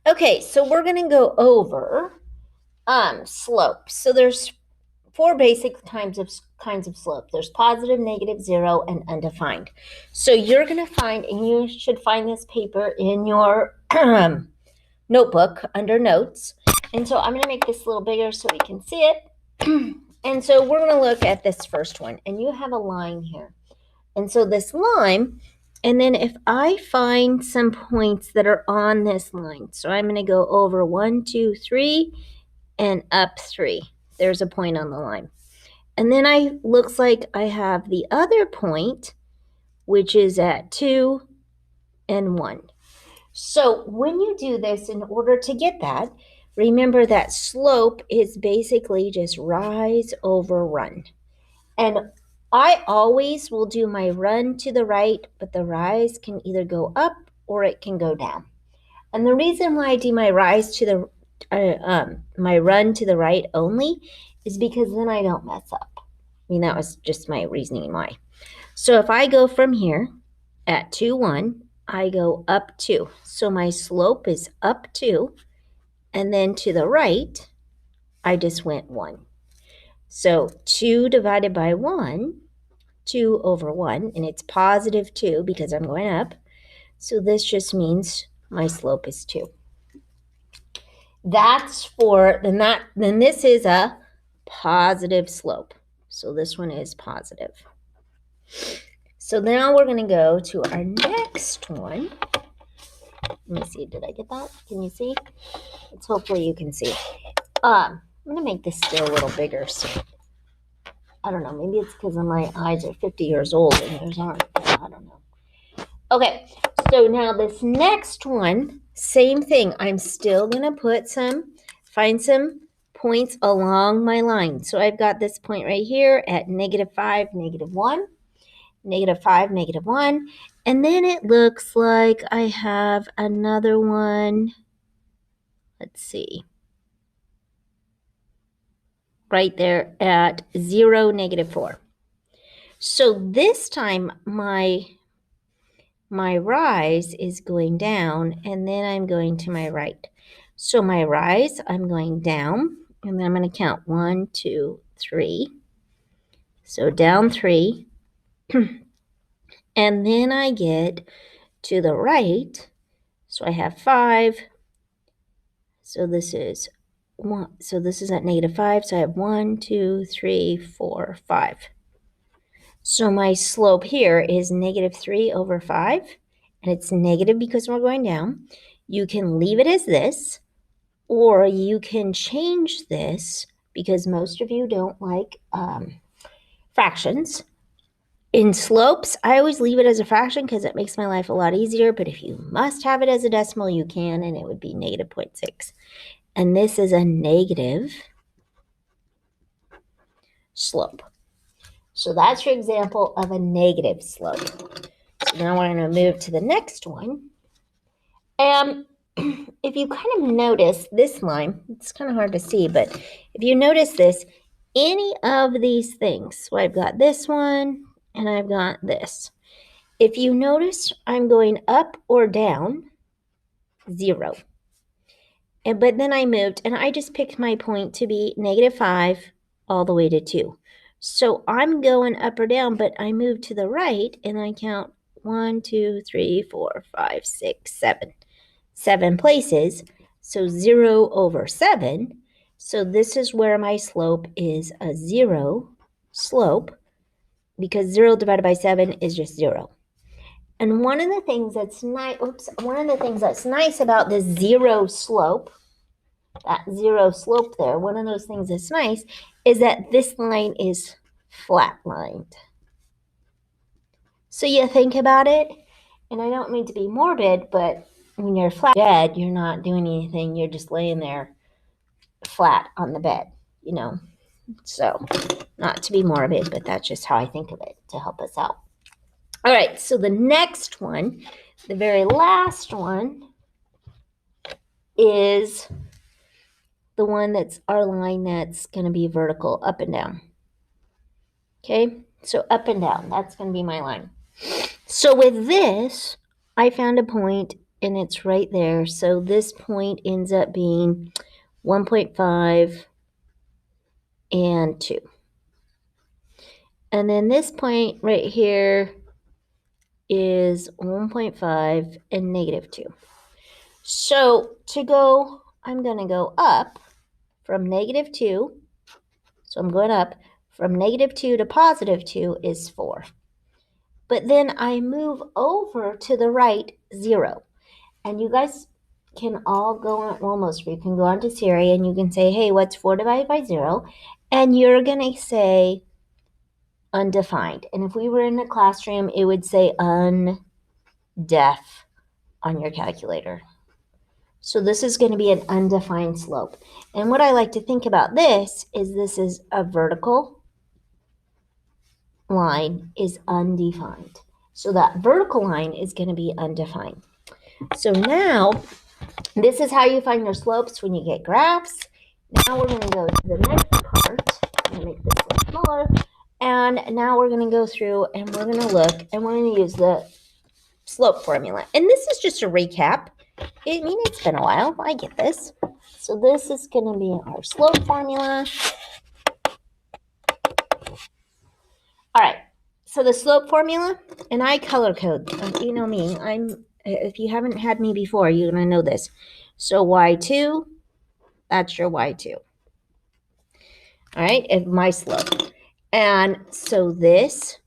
Okay, so we're going to go over slope. So there's four basic kinds of slope. There's positive, negative, zero, and undefined. So you're going to find, and you should find this paper in your notebook under notes. And so I'm going to make this a little bigger so we can see it. And so we're going to look at this first one. And you have a line here. And so this line, and then if I find some points that are on this line, so I'm going to go over 1, 2, 3, and up 3. There's a point on the line. And then looks like I have the other point, which is at 2 and 1. So when you do this, in order to get that, remember that slope is basically just rise over run. And I always will do my run to the right, but the rise can either go up or it can go down. And the reason why I do my rise to the my run to the right only is because then I don't mess up. I mean, that was just my reasoning why. So if I go from here at 2, 1, I go up 2. So my slope is up 2, and then to the right, I just went 1. So 2 divided by 1, 2 over 1, and it's positive 2 because I'm going up. So this just means my slope is 2. That's for, then this is a positive slope. So this one is positive. So now we're going to go to our next one. Let me see. Did I get that? Can you see? It's hopefully you can see. I'm going to make this still a little bigger. So I don't know. Maybe it's because my eyes are 50 years old and yours aren't. I don't know. Okay. So now this next one, same thing. I'm still going to find some points along my line. So I've got this point right here at -5, -1. -5, -1. And then it looks like I have another one. Let's see. Right there at 0, -4. So this time my rise is going down, and then I'm going to my right. So my rise, I'm going down, and then I'm going to count 1, 2, 3. So down 3. And then I get to the right. So I have 5. So this is 1. So this is at -5. So I have 1, 2, 3, 4, 5. So my slope here is -3 over 5. And it's negative because we're going down. You can leave it as this, or you can change this because most of you don't like fractions. In slopes, I always leave it as a fraction because it makes my life a lot easier. But if you must have it as a decimal, you can, and it would be -0.6. And this is a negative slope. So that's your example of a negative slope. So now we're going to move to the next one. And if you kind of notice this line, it's kind of hard to see, but if you notice this, any of these things, so I've got this one and I've got this. If you notice, I'm going up or down, 0. But then I moved, and I just picked my point to be -5 all the way to 2. So I'm going up or down, but I move to the right, and I count 1, 2, 3, 4, 5, 6, 7. 7 places, so 0 over 7. So this is where my slope is a 0 slope, because 0 divided by 7 is just 0. And one of the things that's nice about this 0 slope, that 0 slope there, one of those things that's nice is that this line is flat-lined. So you think about it, and I don't mean to be morbid, but when you're flat bed, you're not doing anything. You're just laying there flat on the bed, you know. So not to be morbid, but that's just how I think of it to help us out. All right, so the next one, the very last one, is the one that's our line that's going to be vertical, up and down. Okay, so up and down, that's going to be my line. So with this, I found a point and it's right there. So this point ends up being 1.5 and 2. And then this point right here is 1.5 and negative 2. So to go, I'm going to go up from negative 2. So I'm going up from negative 2 to positive 2 is 4. But then I move over to the right 0. And you guys can all go on, well, most of you can go on to Siri and you can say, hey, what's 4 divided by 0? And you're going to say undefined. And if we were in a classroom, it would say undef on your calculator. So this is going to be an undefined slope. And what I like to think about this is a vertical line is undefined. So that vertical line is going to be undefined. So now this is how you find your slopes when you get graphs. Now we're going to go to the next part. I'm going to make this a little smaller. And now we're going to go through and we're going to look and we're going to use the slope formula. And this is just a recap. I mean, it's been a while. I get this. So this is going to be our slope formula. All right. So the slope formula, and I color code. You know me. If you haven't had me before, you're going to know this. So y2, that's your y2. All right, and my slope. And so this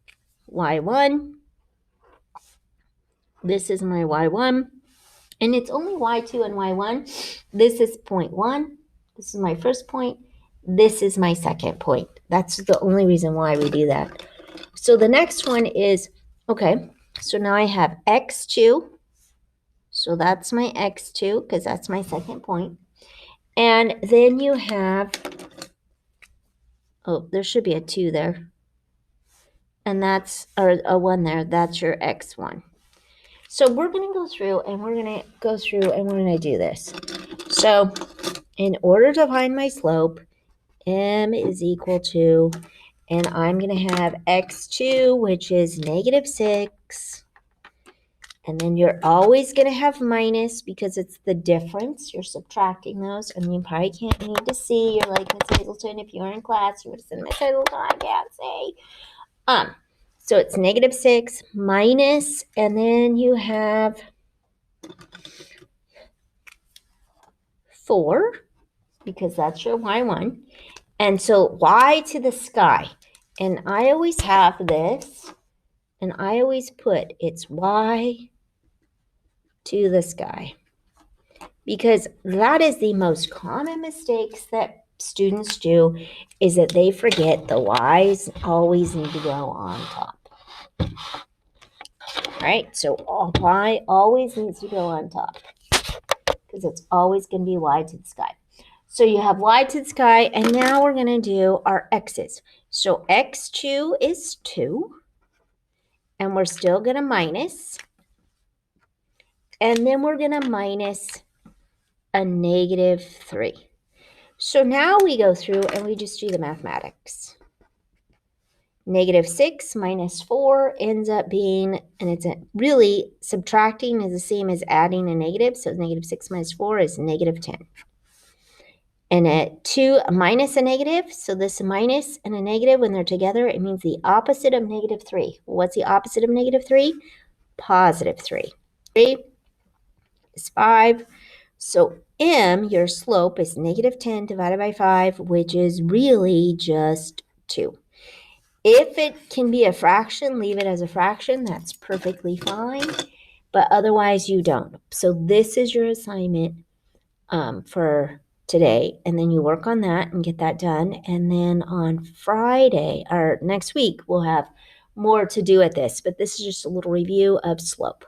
y1, this is my y1, and it's only y2 and y1. This is point 1. This is my first point. This is my second point. That's the only reason why we do that. So the next one is, okay, so now I have x2. So that's my x2 because that's my second point. And then you have, oh, there should be a 2 there. And that's, or a 1 there, that's your x1. So we're going to go through and we're going to do this. So in order to find my slope, m is equal to, and I'm going to have x2, which is negative 6. And then you're always going to have minus because it's the difference. You're subtracting those. And you probably can't need to see. You're like, Miss Hazelton, if you were in class, you would have said, Miss Hazelton, I can't say. So it's negative 6 minus, and then you have 4 because that's your y1. And so y to the sky. And I always have this, and I always put it's y to the sky because that is the most common mistakes that students do is that they forget the y's always need to go on top. All right, so y always needs to go on top because it's always going to be y to the sky. So you have y to the sky, and now we're going to do our x's. So x2 is 2, and we're still going to minus. And then we're going to minus a negative 3. So now we go through and we just do the mathematics. Negative 6 minus 4 ends up being, and it's really subtracting is the same as adding a negative. So negative 6 minus 4 is negative 10. And a 2 minus a negative, so this minus and a negative, when they're together, it means the opposite of negative 3. What's the opposite of negative 3? Positive 3. 3 is 5. So m, your slope, is negative 10 divided by 5, which is really just 2. If it can be a fraction, leave it as a fraction. That's perfectly fine. But otherwise, you don't. So this is your assignment for today. And then you work on that and get that done. And then on Friday, or next week, we'll have more to do at this. But this is just a little review of slope.